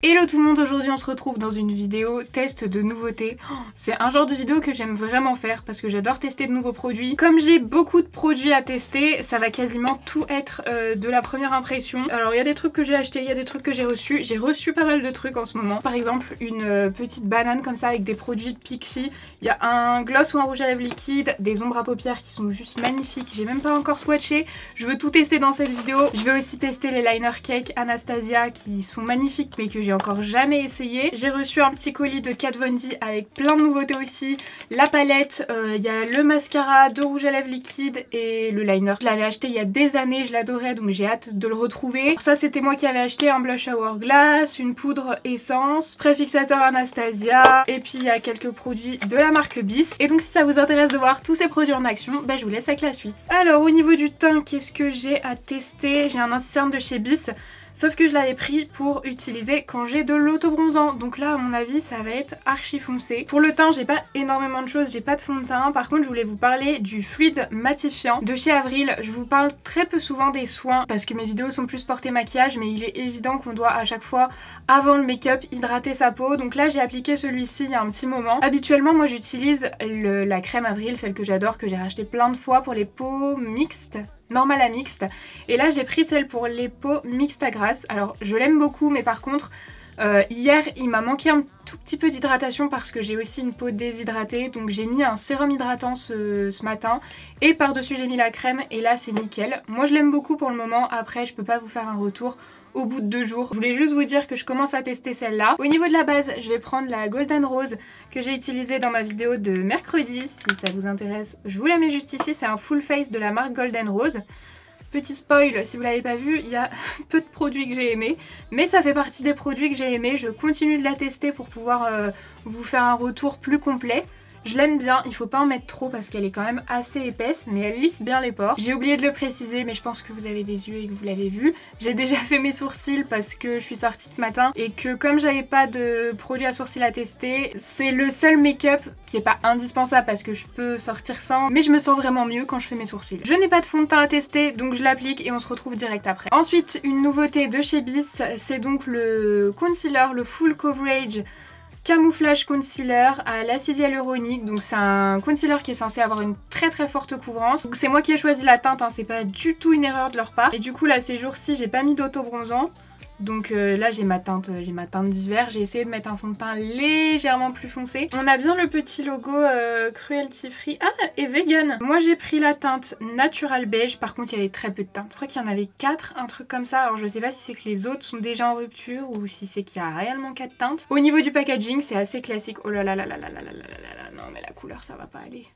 Hello tout le monde, aujourd'hui on se retrouve dans une vidéo test de nouveautés. C'est un genre de vidéo que j'aime vraiment faire parce que j'adore tester de nouveaux produits. Comme j'ai beaucoup de produits à tester, ça va quasiment tout être de la première impression. Alors il y a des trucs que j'ai achetés, il y a des trucs que j'ai reçus. J'ai reçu pas mal de trucs en ce moment. Par exemple une petite banane comme ça avec des produits Pixi. Il y a un gloss ou un rouge à lèvres liquide, des ombres à paupières qui sont juste magnifiques. J'ai même pas encore swatché. Je veux tout tester dans cette vidéo. Je vais aussi tester les liner cake Anastasia qui sont magnifiques mais que j'ai encore jamais essayé. J'ai reçu un petit colis de Kat Von D avec plein de nouveautés aussi. La palette, il y a le mascara, deux rouges à lèvres liquides et le liner. Je l'avais acheté il y a des années, je l'adorais donc j'ai hâte de le retrouver. Pour ça c'était moi qui avais acheté un blush Hourglass, une poudre essence, préfixateur Anastasia et puis il y a quelques produits de la marque Bis. Et donc si ça vous intéresse de voir tous ces produits en action, je vous laisse avec la suite. Alors au niveau du teint, qu'est-ce que j'ai à tester? J'ai un anti-cerne de chez Bis. Sauf que je l'avais pris pour utiliser quand j'ai de l'autobronzant. Donc là à mon avis ça va être archi foncé. Pour le teint j'ai pas énormément de choses, j'ai pas de fond de teint. Par contre je voulais vous parler du fluide matifiant de chez Avril. Je vous parle très peu souvent des soins parce que mes vidéos sont plus portées maquillage. Mais il est évident qu'on doit à chaque fois avant le make-up hydrater sa peau. Donc là j'ai appliqué celui-ci il y a un petit moment. Habituellement moi j'utilise la crème Avril, celle que j'adore, que j'ai racheté plein de fois pour les peaux mixtes. Normal à mixte, et là j'ai pris celle pour les peaux mixtes à grasse. Alors je l'aime beaucoup mais par contre hier il m'a manqué un tout petit peu d'hydratation parce que j'ai aussi une peau déshydratée, donc j'ai mis un sérum hydratant ce matin et par dessus j'ai mis la crème et là c'est nickel. Moi je l'aime beaucoup pour le moment, après je peux pas vous faire un retour au bout de 2 jours. Je voulais juste vous dire que je commence à tester celle-là. Au niveau de la base, je vais prendre la Golden Rose que j'ai utilisée dans ma vidéo de mercredi. Si ça vous intéresse, je vous la mets juste ici. C'est un full face de la marque Golden Rose. Petit spoil, si vous l'avez pas vu, il y a peu de produits que j'ai aimés, mais ça fait partie des produits que j'ai aimés. Je continue de la tester pour pouvoir vous faire un retour plus complet. Je l'aime bien, il faut pas en mettre trop parce qu'elle est quand même assez épaisse, mais elle lisse bien les pores. J'ai oublié de le préciser, mais je pense que vous avez des yeux et que vous l'avez vu. J'ai déjà fait mes sourcils parce que je suis sortie ce matin et que comme j'avais pas de produit à sourcils à tester, c'est le seul make-up qui est pas indispensable parce que je peux sortir sans, mais je me sens vraiment mieux quand je fais mes sourcils. Je n'ai pas de fond de teint à tester, donc je l'applique et on se retrouve direct après. Ensuite, une nouveauté de chez Bis, c'est donc le concealer, le Full Coverage Camouflage Concealer à l'acide hyaluronique. Donc c'est un concealer qui est censé avoir une très forte couvrance. Donc c'est moi qui ai choisi la teinte, hein, c'est pas du tout une erreur de leur part. Et du coup là ces jours-ci j'ai pas mis d'autobronzant. Donc là j'ai ma teinte d'hiver, j'ai essayé de mettre un fond de teint légèrement plus foncé. On a bien le petit logo cruelty free, et vegan. Moi j'ai pris la teinte natural beige, par contre il y avait très peu de teintes. Je crois qu'il y en avait 4, un truc comme ça. Alors je sais pas si c'est que les autres sont déjà en rupture ou si c'est qu'il y a réellement 4 teintes. Au niveau du packaging c'est assez classique. Oh là là là là là là là là là, non mais la couleur ça va pas aller.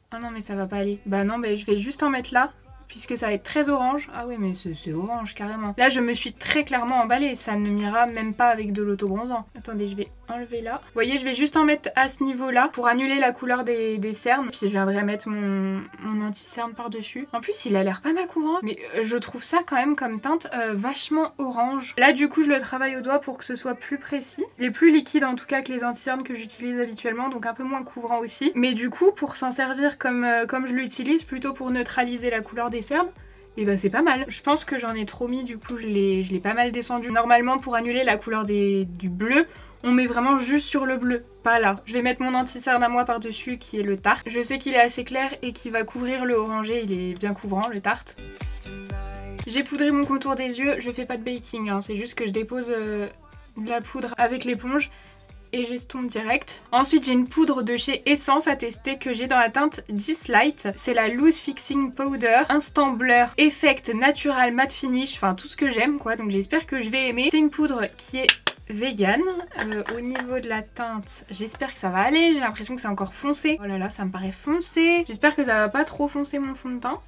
Ah non mais ça va pas aller. Bah non mais je vais juste en mettre là. Puisque ça va être très orange. Ah oui mais c'est orange carrément. Là je me suis très clairement emballée. Ça ne m'ira même pas avec de l'autobronzant. Attendez, je vais enlever là. Vous voyez, je vais juste en mettre à ce niveau là pour annuler la couleur des cernes. Puis je viendrai mettre mon anti-cerne par dessus. En plus il a l'air pas mal couvrant. Mais je trouve ça quand même comme teinte vachement orange. Là du coup je le travaille au doigt pour que ce soit plus précis. Il est plus liquide en tout cas que les anti-cernes que j'utilise habituellement. Donc un peu moins couvrant aussi. Mais du coup pour s'en servir comme je l'utilise, plutôt pour neutraliser la couleur des cernes, et bah c'est pas mal. Je pense que j'en ai trop mis, du coup je l'ai pas mal descendu. Normalement pour annuler la couleur du bleu, on met vraiment juste sur le bleu, pas là. Je vais mettre mon anti-cerne à moi par dessus qui est le Tarte. Je sais qu'il est assez clair et qu'il va couvrir le orangé, il est bien couvrant le Tarte. J'ai poudré mon contour des yeux, je fais pas de baking, hein. C'est juste que je dépose de la poudre avec l'éponge et j'estompe direct. Ensuite j'ai une poudre de chez Essence à tester que j'ai dans la teinte 10 Light. C'est la Loose Fixing Powder Instant Blur Effect Natural Matte Finish. Enfin tout ce que j'aime quoi, donc j'espère que je vais aimer. C'est une poudre qui est vegan. Au niveau de la teinte, j'espère que ça va aller. J'ai l'impression que c'est encore foncé. Oh là là, ça me paraît foncé. J'espère que ça va pas trop foncer mon fond de teint.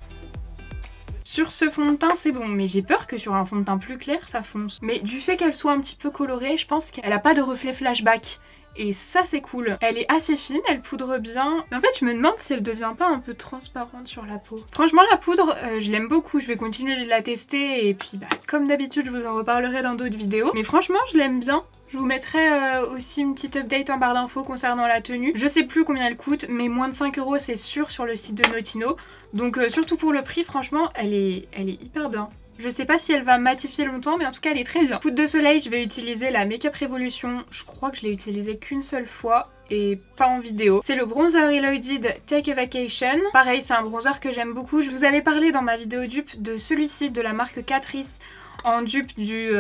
Sur ce fond de teint c'est bon, mais j'ai peur que sur un fond de teint plus clair ça fonce. Mais du fait qu'elle soit un petit peu colorée, je pense qu'elle a pas de reflet flashback. Et ça c'est cool. Elle est assez fine, elle poudre bien. Mais en fait je me demande si elle devient pas un peu transparente sur la peau. Franchement la poudre, je l'aime beaucoup. Je vais continuer de la tester et puis comme d'habitude je vous en reparlerai dans d'autres vidéos. Mais franchement je l'aime bien. Je vous mettrai aussi une petite update en barre d'infos concernant la tenue. Je sais plus combien elle coûte, mais moins de 5 € c'est sûr sur le site de Notino. Donc surtout pour le prix, franchement, elle est hyper bien. Je sais pas si elle va matifier longtemps, mais en tout cas elle est très bien. Poudre de soleil, je vais utiliser la Makeup Revolution. Je crois que je l'ai utilisée qu'une seule fois et pas en vidéo. C'est le bronzer Illuminated Take a Vacation. Pareil, c'est un bronzer que j'aime beaucoup. Je vous avais parlé dans ma vidéo dupe de celui-ci de la marque Catrice en dupe du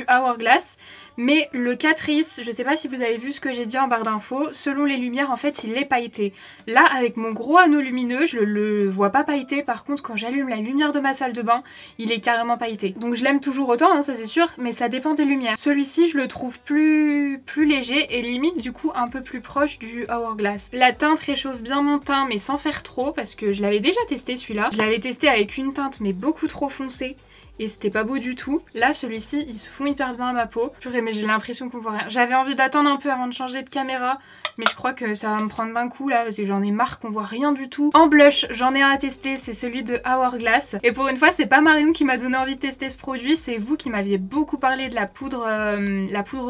Hourglass. Mais le Catrice, je sais pas si vous avez vu ce que j'ai dit en barre d'infos, selon les lumières en fait il est pailleté. Là avec mon gros anneau lumineux je le vois pas pailleté, par contre quand j'allume la lumière de ma salle de bain il est carrément pailleté. Donc je l'aime toujours autant hein, ça c'est sûr, mais ça dépend des lumières. Celui-ci je le trouve plus léger et limite du coup un peu plus proche du Hourglass. La teinte réchauffe bien mon teint mais sans faire trop, parce que je l'avais déjà testé celui-là. Je l'avais testé avec une teinte mais beaucoup trop foncée. Et c'était pas beau du tout. Là celui-ci il se fond hyper bien à ma peau. Purée mais j'ai l'impression qu'on voit rien. J'avais envie d'attendre un peu avant de changer de caméra, mais je crois que ça va me prendre d'un coup là parce que j'en ai marre qu'on voit rien du tout. En blush j'en ai un à tester, c'est celui de Hourglass. Et pour une fois c'est pas Marion qui m'a donné envie de tester ce produit, c'est vous qui m'aviez beaucoup parlé de la poudre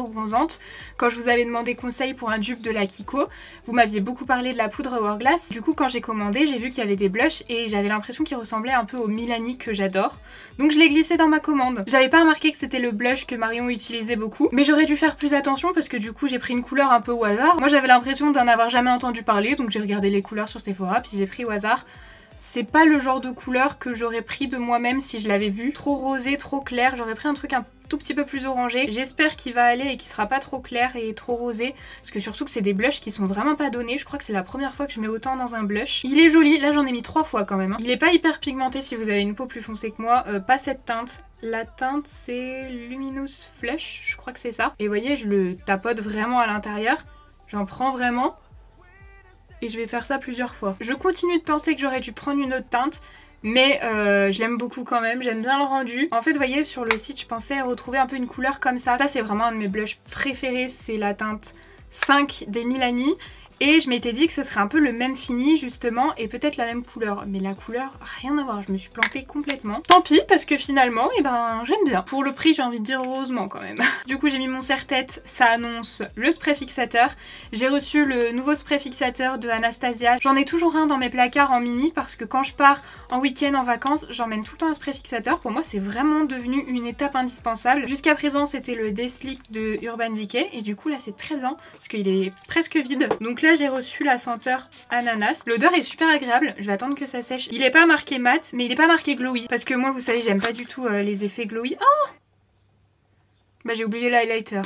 bronzante. Quand je vous avais demandé conseil pour un dupe de la Kiko, vous m'aviez beaucoup parlé de la poudre Hourglass. Du coup quand j'ai commandé j'ai vu qu'il y avait des blushs et j'avais l'impression qu'ils ressemblaient un peu au Milani que j'adore. Donc je l'ai glissé dans ma commande. J'avais pas remarqué que c'était le blush que Marion utilisait beaucoup, mais j'aurais dû faire plus attention parce que du coup j'ai pris une couleur un peu au hasard. Moi j'avais l'impression d'en avoir jamais entendu parler, donc j'ai regardé les couleurs sur Sephora puis j'ai pris au hasard. C'est pas le genre de couleur que j'aurais pris de moi-même si je l'avais vu. Trop rosé, trop clair, j'aurais pris un truc un tout petit peu plus orangé. J'espère qu'il va aller et qu'il sera pas trop clair et trop rosé, parce que surtout que c'est des blushs qui sont vraiment pas donnés. Je crois que c'est la première fois que je mets autant dans un blush. Il est joli, là j'en ai mis 3 fois quand même hein. Il est pas hyper pigmenté si vous avez une peau plus foncée que moi, pas cette teinte. La teinte c'est Luminous Flush, je crois que c'est ça. Et vous voyez je le tapote vraiment à l'intérieur, j'en prends vraiment. Et je vais faire ça plusieurs fois. Je continue de penser que j'aurais dû prendre une autre teinte, mais je l'aime beaucoup quand même, j'aime bien le rendu. En fait vous voyez sur le site je pensais retrouver un peu une couleur comme ça. Ça c'est vraiment un de mes blushs préférés, c'est la teinte 5 des Milani. Et je m'étais dit que ce serait un peu le même fini justement et peut-être la même couleur. Mais la couleur, rien à voir, je me suis plantée complètement. Tant pis parce que finalement, eh ben, j'aime bien. Pour le prix, j'ai envie de dire heureusement quand même. Du coup, j'ai mis mon serre-tête, ça annonce le spray fixateur. J'ai reçu le nouveau spray fixateur de Anastasia. J'en ai toujours un dans mes placards en mini parce que quand je pars en week-end, en vacances, j'emmène tout le temps un spray fixateur. Pour moi, c'est vraiment devenu une étape indispensable. Jusqu'à présent, c'était le Day Slick de Urban Decay et du coup là, c'est très bien parce qu'il est presque vide. Donc là, j'ai reçu la senteur ananas. L'odeur est super agréable, je vais attendre que ça sèche. Il est pas marqué mat, mais il est pas marqué glowy. Parce que moi, vous savez, j'aime pas du tout les effets glowy. Oh bah j'ai oublié l'highlighter.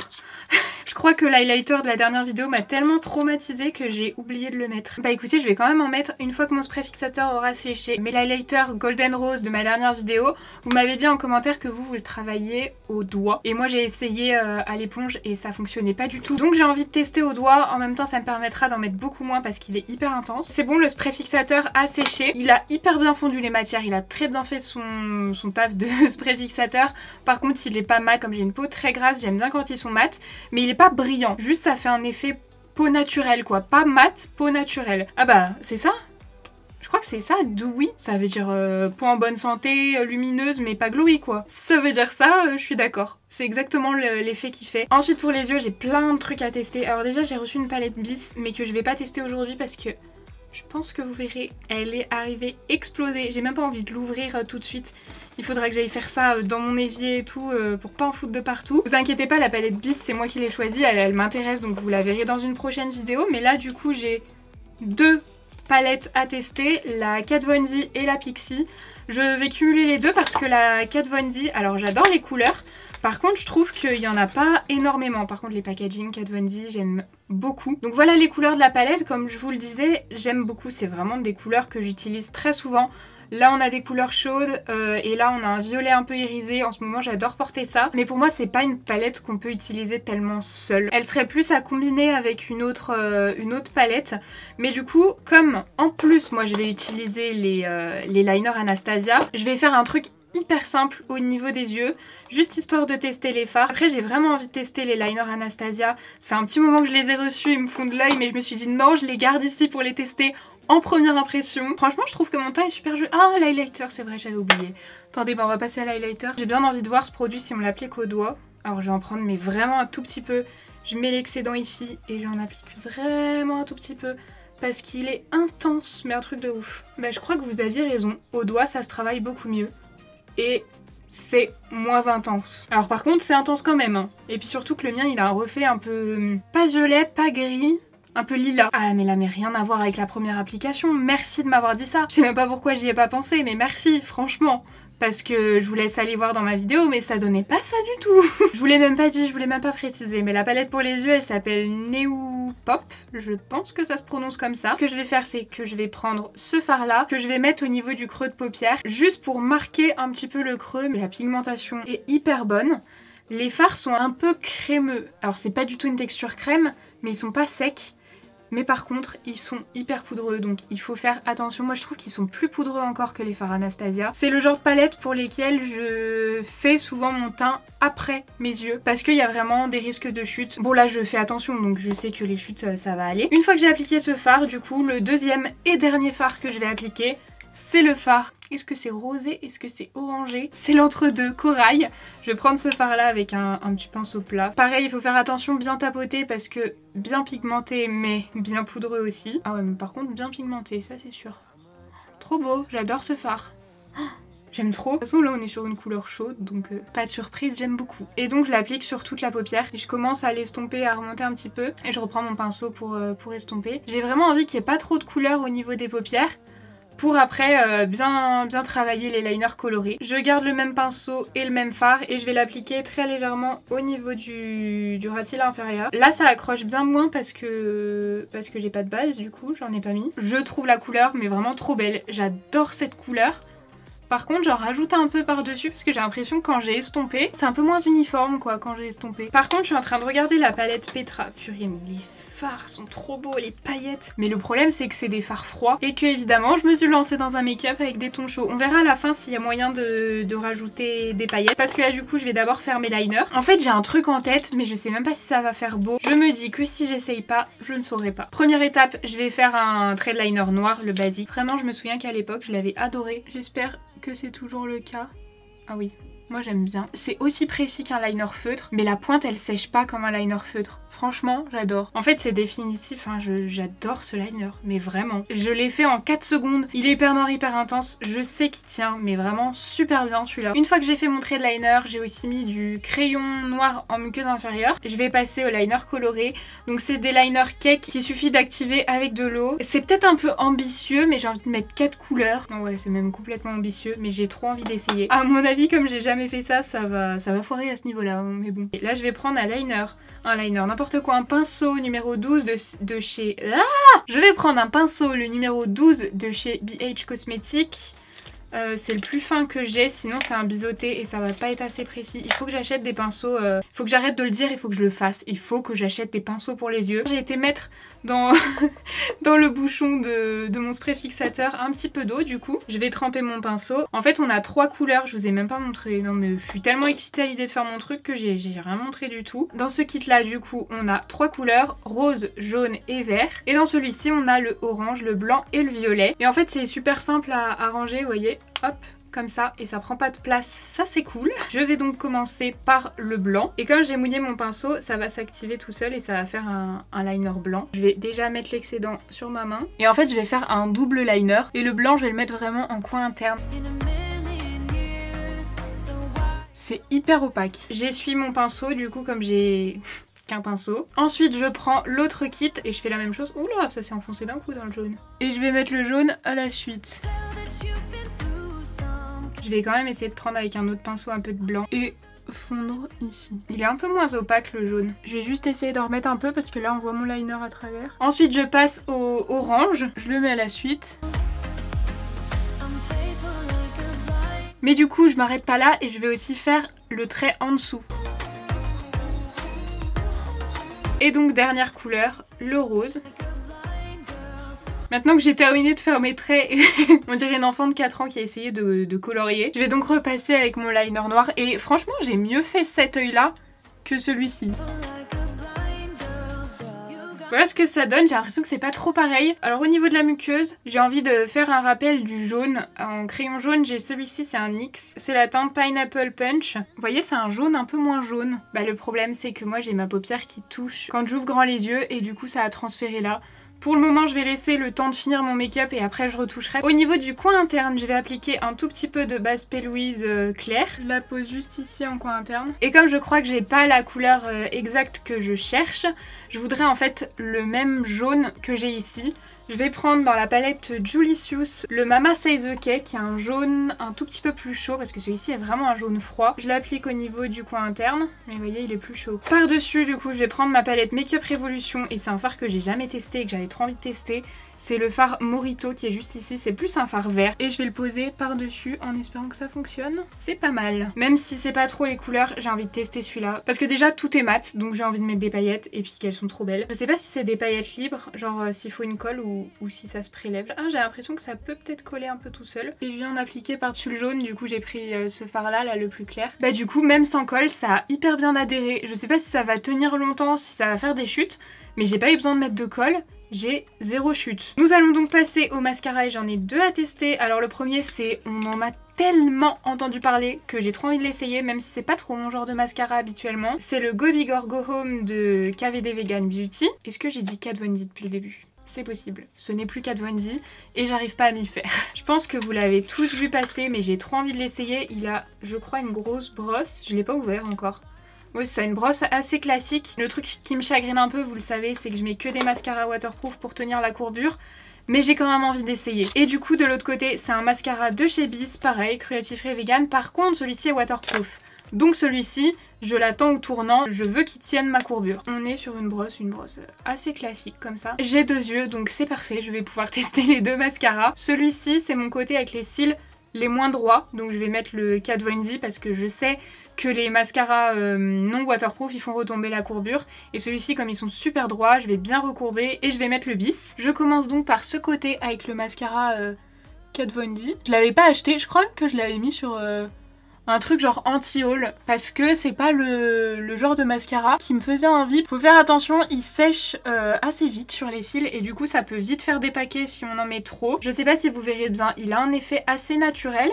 Je crois que l'highlighter de la dernière vidéo m'a tellement traumatisée que j'ai oublié de le mettre. Bah écoutez, je vais quand même en mettre une fois que mon spray fixateur aura séché. Mais l'highlighter Golden Rose de ma dernière vidéo, vous m'avez dit en commentaire que vous le travailliez au doigt. Et moi j'ai essayé à l'éponge et ça fonctionnait pas du tout. Donc j'ai envie de tester au doigt. En même temps ça me permettra d'en mettre beaucoup moins parce qu'il est hyper intense. C'est bon, le spray fixateur a séché. Il a hyper bien fondu les matières. Il a très bien fait son taf de spray fixateur. Par contre il est pas mat, comme j'ai une peau très grasse, j'aime bien quand ils sont mat. Mais il est pas brillant, juste ça fait un effet peau naturelle quoi, pas mat, peau naturelle. Ah bah c'est ça, je crois que c'est ça, dewy, ça veut dire peau en bonne santé, lumineuse mais pas glowy quoi. Ça veut dire ça, je suis d'accord. C'est exactement l'effet qu'il fait. Ensuite pour les yeux j'ai plein de trucs à tester. Alors déjà j'ai reçu une palette Bis mais que je vais pas tester aujourd'hui parce que je pense que vous verrez, elle est arrivée explosée. J'ai même pas envie de l'ouvrir tout de suite. Il faudra que j'aille faire ça dans mon évier et tout pour pas en foutre de partout. Vous inquiétez pas, la palette Bis c'est moi qui l'ai choisie, elle m'intéresse donc vous la verrez dans une prochaine vidéo. Mais là du coup j'ai 2 palettes à tester, la Kat Von D et la Pixi. Je vais cumuler les deux parce que la Kat Von D, alors j'adore les couleurs. Par contre je trouve qu'il n'y en a pas énormément. Par contre les packaging Kat Von D j'aime beaucoup. Donc voilà les couleurs de la palette, comme je vous le disais, j'aime beaucoup. C'est vraiment des couleurs que j'utilise très souvent. Là on a des couleurs chaudes et là on a un violet un peu irisé. En ce moment j'adore porter ça. Mais pour moi c'est pas une palette qu'on peut utiliser tellement seule. Elle serait plus à combiner avec une autre palette. Mais du coup comme en plus moi je vais utiliser les liners Anastasia, je vais faire un truc hyper simple au niveau des yeux, juste histoire de tester les fards. Après j'ai vraiment envie de tester les liners Anastasia. Ça fait un petit moment que je les ai reçus, ils me font de l'œil mais je me suis dit non, je les garde ici pour les tester en première impression. Franchement je trouve que mon teint est super joli. Ah l'highlighter, c'est vrai j'avais oublié. Attendez, bah on va passer à l'highlighter. J'ai bien envie de voir ce produit si on l'applique au doigt. Alors je vais en prendre mais vraiment un tout petit peu. Je mets l'excédent ici et j'en applique vraiment un tout petit peu. Parce qu'il est intense, mais un truc de ouf. Bah je crois que vous aviez raison, au doigt ça se travaille beaucoup mieux. Et c'est moins intense. Alors par contre c'est intense quand même, hein. Et puis surtout que le mien il a un reflet un peu... pas violet, pas gris, un peu lilas. Ah mais là mais rien à voir avec la première application, merci de m'avoir dit ça. Je sais même pas pourquoi j'y ai pas pensé, mais merci franchement. Parce que je vous laisse aller voir dans ma vidéo, mais ça donnait pas ça du tout. Je vous l'ai même pas dit, je vous l'ai même pas précisé, mais la palette pour les yeux, elle s'appelle Neu Pop. Je pense que ça se prononce comme ça. Ce que je vais faire, c'est que je vais prendre ce fard-là, que je vais mettre au niveau du creux de paupière, juste pour marquer un petit peu le creux. Mais la pigmentation est hyper bonne. Les fards sont un peu crémeux. Alors c'est pas du tout une texture crème, mais ils sont pas secs. Mais par contre, ils sont hyper poudreux, donc il faut faire attention. Moi, je trouve qu'ils sont plus poudreux encore que les fards Anastasia. C'est le genre de palette pour lesquelles je fais souvent mon teint après mes yeux, parce qu'il y a vraiment des risques de chute. Bon, là, je fais attention, donc je sais que les chutes, ça va aller. Une fois que j'ai appliqué ce fard, du coup, le deuxième et dernier fard que je vais appliquer, c'est le fard. Est-ce que c'est rosé? Est-ce que c'est orangé? C'est l'entre-deux, corail. Je vais prendre ce fard là avec un petit pinceau plat. Pareil, il faut faire attention, bien tapoter parce que bien pigmenté mais bien poudreux aussi. Ah ouais, mais par contre bien pigmenté, ça c'est sûr. Trop beau, j'adore ce fard. J'aime trop. De toute façon là on est sur une couleur chaude donc pas de surprise, j'aime beaucoup. Et donc je l'applique sur toute la paupière. Et je commence à l'estomper, à remonter un petit peu. Et je reprends mon pinceau pour estomper. J'ai vraiment envie qu'il n'y ait pas trop de couleur au niveau des paupières. Pour après bien travailler les liners colorés. Je garde le même pinceau et le même fard et je vais l'appliquer très légèrement au niveau du ras de cils inférieur. Là ça accroche bien moins parce que j'ai pas de base du coup, j'en ai pas mis. Je trouve la couleur mais vraiment trop belle, j'adore cette couleur. Par contre j'en rajoute un peu par dessus parce que j'ai l'impression que quand j'ai estompé, c'est un peu moins uniforme quoi quand j'ai estompé. Par contre je suis en train de regarder la palette Petra, purée mais les fards sont trop beaux, les paillettes. Mais le problème c'est que c'est des fards froids et que évidemment je me suis lancée dans un make-up avec des tons chauds. On verra à la fin s'il y a moyen de rajouter des paillettes parce que là du coup je vais d'abord faire mes liners. En fait j'ai un truc en tête mais je sais même pas si ça va faire beau. Je me dis que si j'essaye pas, je ne saurais pas. Première étape, je vais faire un trait de liner noir, le basique. Vraiment je me souviens qu'à l'époque je l'avais adoré. J'espère que c'est toujours le cas. Ah oui. Moi j'aime bien. C'est aussi précis qu'un liner feutre, mais la pointe elle sèche pas comme un liner feutre. Franchement, j'adore. En fait c'est définitif, hein. J'adore ce liner, mais vraiment. Je l'ai fait en 4 secondes. Il est hyper noir, hyper intense. Je sais qu'il tient, mais vraiment super bien celui-là. Une fois que j'ai fait mon trait de liner, j'ai aussi mis du crayon noir en muqueuse inférieure. Je vais passer au liner coloré. Donc c'est des liners cake qu'il suffit d'activer avec de l'eau. C'est peut-être un peu ambitieux, mais j'ai envie de mettre 4 couleurs. Non ouais, c'est même complètement ambitieux, mais j'ai trop envie d'essayer. À mon avis, comme j'ai jamais fait ça, ça va foirer à ce niveau-là, mais bon. Et là, je vais prendre un liner, n'importe quoi, un pinceau numéro 12 de chez... Ah, je vais prendre un pinceau, le numéro 12 de chez BH Cosmetics. C'est le plus fin que j'ai, sinon c'est un biseauté et ça va pas être assez précis. Il faut que j'achète des pinceaux, il faut que j'arrête de le dire, il faut que je le fasse. Il faut que j'achète des pinceaux pour les yeux. J'ai été mettre dans, dans le bouchon de mon spray fixateur un petit peu d'eau du coup. Je vais tremper mon pinceau. En fait on a 3 couleurs, je vous ai même pas montré. Non mais je suis tellement excitée à l'idée de faire mon truc que j'ai rien montré du tout. Dans ce kit là du coup on a 3 couleurs, rose, jaune et vert. Et dans celui-ci on a le orange, le blanc et le violet. Et en fait c'est super simple à ranger, vous voyez. Hop, comme ça, et ça prend pas de place, ça c'est cool. Je vais donc commencer par le blanc, et comme j'ai mouillé mon pinceau, ça va s'activer tout seul et ça va faire un liner blanc. Je vais déjà mettre l'excédent sur ma main, et en fait je vais faire un double liner, et le blanc je vais le mettre vraiment en coin interne. C'est hyper opaque. J'essuie mon pinceau, du coup comme j'ai... qu'un pinceau. Ensuite je prends l'autre kit et je fais la même chose. Oula, ça s'est enfoncé d'un coup dans le jaune. Et je vais mettre le jaune à la suite. Je vais quand même essayer de prendre avec un autre pinceau un peu de blanc et fondre ici. Il est un peu moins opaque le jaune. Je vais juste essayer de remettre un peu parce que là on voit mon liner à travers. Ensuite je passe au orange. Je le mets à la suite. Mais du coup je m'arrête pas là et je vais aussi faire le trait en dessous. Et donc dernière couleur, le rose. Maintenant que j'ai terminé de faire mes traits, on dirait une enfant de 4 ans qui a essayé de colorier. Je vais donc repasser avec mon liner noir et franchement j'ai mieux fait cet œil là que celui-ci. Voilà ce que ça donne, j'ai l'impression que c'est pas trop pareil. Alors au niveau de la muqueuse, j'ai envie de faire un rappel du jaune. En crayon jaune, j'ai celui-ci, c'est un NYX. C'est la teinte Pineapple Punch. Vous voyez, c'est un jaune un peu moins jaune. Bah le problème c'est que moi j'ai ma paupière qui touche quand j'ouvre grand les yeux et du coup ça a transféré là. Pour le moment je vais laisser le temps de finir mon make-up et après je retoucherai. Au niveau du coin interne, je vais appliquer un tout petit peu de base P. Louise claire. Je la pose juste ici en coin interne. Et comme je crois que j'ai pas la couleur exacte que je cherche, je voudrais en fait le même jaune que j'ai ici. Je vais prendre dans la palette Julicious le Mama Says OK qui est un jaune un tout petit peu plus chaud parce que celui-ci est vraiment un jaune froid. Je l'applique au niveau du coin interne, mais vous voyez il est plus chaud. Par-dessus du coup je vais prendre ma palette Make Up Revolution et c'est un fard que j'ai jamais testé et que j'avais trop envie de tester. C'est le fard Morito qui est juste ici, c'est plus un fard vert. Et je vais le poser par-dessus en espérant que ça fonctionne. C'est pas mal. Même si c'est pas trop les couleurs, j'ai envie de tester celui-là. Parce que déjà tout est mat, donc j'ai envie de mettre des paillettes et puis qu'elles sont trop belles. Je sais pas si c'est des paillettes libres, genre s'il faut une colle ou si ça se prélève. Ah, j'ai l'impression que ça peut peut-être coller un peu tout seul. Et je viens d'appliquer par-dessus le jaune, du coup j'ai pris ce fard-là, là le plus clair. Bah du coup même sans colle, ça a hyper bien adhéré. Je sais pas si ça va tenir longtemps, si ça va faire des chutes, mais j'ai pas eu besoin de mettre de colle. J'ai 0 chute. Nous allons donc passer au mascara et j'en ai 2 à tester. Alors le premier c'est, on en a tellement entendu parler que j'ai trop envie de l'essayer même si c'est pas trop mon genre de mascara habituellement. C'est le Go Big or Go Home de KVD Vegan Beauty. Est-ce que j'ai dit Kat Von D depuis le début ? C'est possible. Ce n'est plus Kat Von D et j'arrive pas à m'y faire. Je pense que vous l'avez tous vu passer mais j'ai trop envie de l'essayer. Il a, je crois, une grosse brosse. Je l'ai pas ouvert encore. Oui, c'est une brosse assez classique. Le truc qui me chagrine un peu, vous le savez, c'est que je mets que des mascaras waterproof pour tenir la courbure. Mais j'ai quand même envie d'essayer. Et du coup, de l'autre côté, c'est un mascara de chez Bis, pareil, Cruelty Free Vegan. Par contre, celui-ci est waterproof. Donc celui-ci, je l'attends au tournant, je veux qu'il tienne ma courbure. On est sur une brosse assez classique comme ça. J'ai 2 yeux, donc c'est parfait, je vais pouvoir tester les 2 mascaras. Celui-ci, c'est mon côté avec les cils les moins droits, donc je vais mettre le Kat Von D parce que je sais que les mascaras non waterproof ils font retomber la courbure et celui-ci comme ils sont super droits je vais bien recourber et je vais mettre le Bis. Je commence donc par ce côté avec le mascara Kat Von D. Je l'avais pas acheté, je crois que je l'avais mis sur un truc genre anti-haul parce que c'est pas le genre de mascara qui me faisait envie. Faut faire attention, il sèche assez vite sur les cils et du coup ça peut vite faire des paquets si on en met trop. Je sais pas si vous verrez bien, il a un effet assez naturel.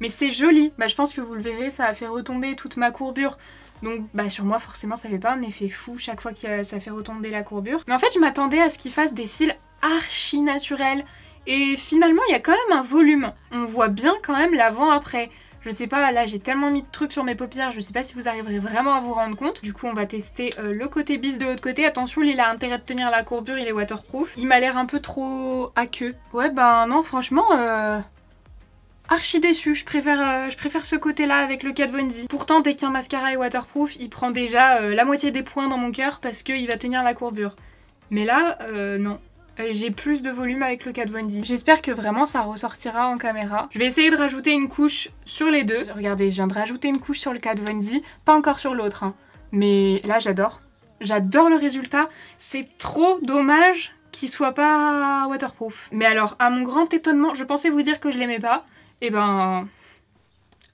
Mais c'est joli, bah, je pense que vous le verrez, ça a fait retomber toute ma courbure. Donc bah, sur moi forcément ça fait pas un effet fou chaque fois que ça fait retomber la courbure. Mais en fait je m'attendais à ce qu'il fasse des cils archi naturels. Et finalement il y a quand même un volume. On voit bien quand même l'avant-après. Je sais pas, là j'ai tellement mis de trucs sur mes paupières, je sais pas si vous arriverez vraiment à vous rendre compte. Du coup on va tester le côté Bis de l'autre côté. Attention, il a intérêt de tenir la courbure, il est waterproof. Il m'a l'air un peu trop aqueux. Ouais bah non franchement... archi déçue, je préfère ce côté-là avec le Kat Von D. Pourtant, dès qu'un mascara est waterproof, il prend déjà la moitié des points dans mon cœur parce qu'il va tenir la courbure. Mais là, non. J'ai plus de volume avec le Kat Von D. J'espère que vraiment ça ressortira en caméra. Je vais essayer de rajouter une couche sur les deux. Regardez, je viens de rajouter une couche sur le Kat Von D, pas encore sur l'autre. Hein. Mais là, j'adore. J'adore le résultat. C'est trop dommage qu'il soit pas waterproof. Mais alors, à mon grand étonnement, je pensais vous dire que je l'aimais pas. Et ben...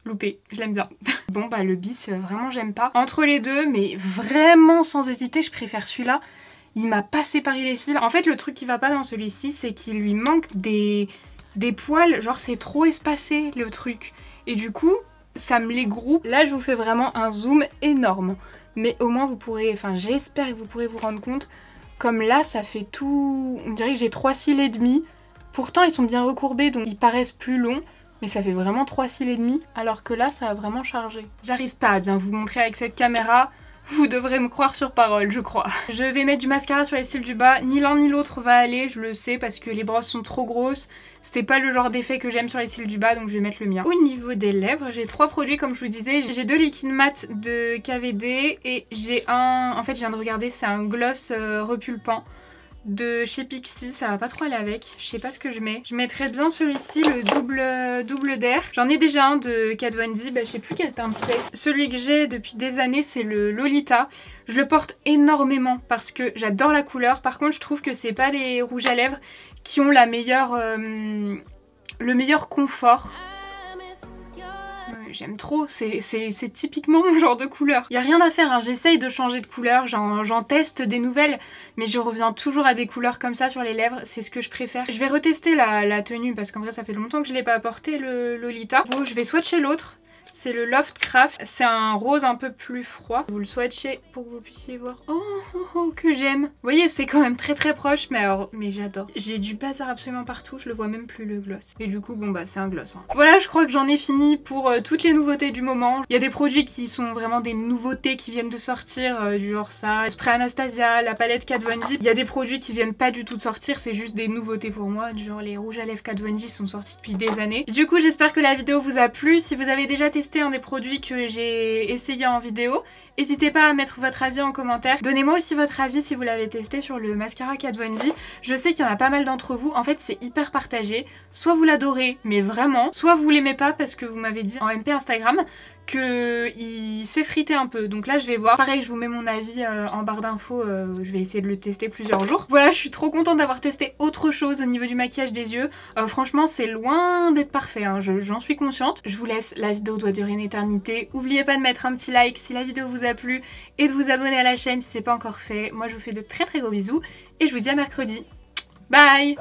loupé, je l'aime bien. Bon bah le Bis, vraiment j'aime pas. Entre les deux, mais vraiment sans hésiter, je préfère celui-là. Il m'a pas séparé les cils. En fait le truc qui va pas dans celui-ci, c'est qu'il lui manque des poils. Genre c'est trop espacé le truc. Et du coup, ça me les groupe. Là je vous fais vraiment un zoom énorme. Mais au moins vous pourrez, enfin j'espère que vous pourrez vous rendre compte. Comme là ça fait tout... On dirait que j'ai 3 cils et demi. Pourtant ils sont bien recourbés donc ils paraissent plus longs. Mais ça fait vraiment 3 cils et demi, alors que là ça a vraiment chargé. J'arrive pas à bien vous montrer avec cette caméra, vous devrez me croire sur parole je crois. Je vais mettre du mascara sur les cils du bas, ni l'un ni l'autre va aller, je le sais parce que les brosses sont trop grosses. C'est pas le genre d'effet que j'aime sur les cils du bas donc je vais mettre le mien. Au niveau des lèvres, j'ai 3 produits comme je vous disais. J'ai 2 liquides mat de KVD et j'ai un... En fait je viens de regarder, c'est un gloss repulpant de chez Pixi, ça va pas trop aller avec, je sais pas ce que je mets. Je mettrais bien celui-ci, le double d'air. J'en ai déjà un de Kat Von D, bah, je sais plus quelle teinte c'est. Celui que j'ai depuis des années c'est le Lolita. Je le porte énormément parce que j'adore la couleur. Par contre je trouve que c'est pas les rouges à lèvres qui ont la meilleure, le meilleur confort. J'aime trop, c'est typiquement mon genre de couleur. Y a rien à faire, hein. J'essaye de changer de couleur, j'en teste des nouvelles, mais je reviens toujours à des couleurs comme ça sur les lèvres, c'est ce que je préfère. Je vais retester la tenue parce qu'en vrai ça fait longtemps que je l'ai pas porté le Lolita. Bon, je vais swatcher l'autre. C'est le Loft Craft. C'est un rose un peu plus froid. Vous le swatchez pour que vous puissiez voir. Oh, que j'aime. Vous voyez, c'est quand même très proche, mais j'adore. J'ai du bazar absolument partout. Je le vois même plus le gloss. Et du coup, bon bah c'est un gloss. Hein. Voilà, je crois que j'en ai fini pour toutes les nouveautés du moment. Il y a des produits qui sont vraiment des nouveautés qui viennent de sortir, du genre ça, le spray Anastasia, la palette Kat Von D. Il y a des produits qui viennent pas du tout de sortir, c'est juste des nouveautés pour moi, du genre les rouges à lèvres Kat Von D sont sortis depuis des années. Du coup, j'espère que la vidéo vous a plu. Si vous avez déjà testé un des produits que j'ai essayé en vidéo, n'hésitez pas à mettre votre avis en commentaire. Donnez-moi aussi votre avis si vous l'avez testé sur le mascara Kat Von D. Je sais qu'il y en a pas mal d'entre vous. En fait, c'est hyper partagé. Soit vous l'adorez, mais vraiment, soit vous l'aimez pas parce que vous m'avez dit en MP Instagram qu'il s'effritait un peu. Donc là, je vais voir. Pareil, je vous mets mon avis en barre d'infos. Je vais essayer de le tester plusieurs jours. Voilà, je suis trop contente d'avoir testé autre chose au niveau du maquillage des yeux. Franchement, c'est loin d'être parfait. Hein. J'en suis consciente. Je vous laisse. La vidéo doit durer une éternité. N'oubliez pas de mettre un petit like si la vidéo vous a plu et de vous abonner à la chaîne si c'est pas encore fait. Moi, je vous fais de très gros bisous et je vous dis à mercredi. Bye!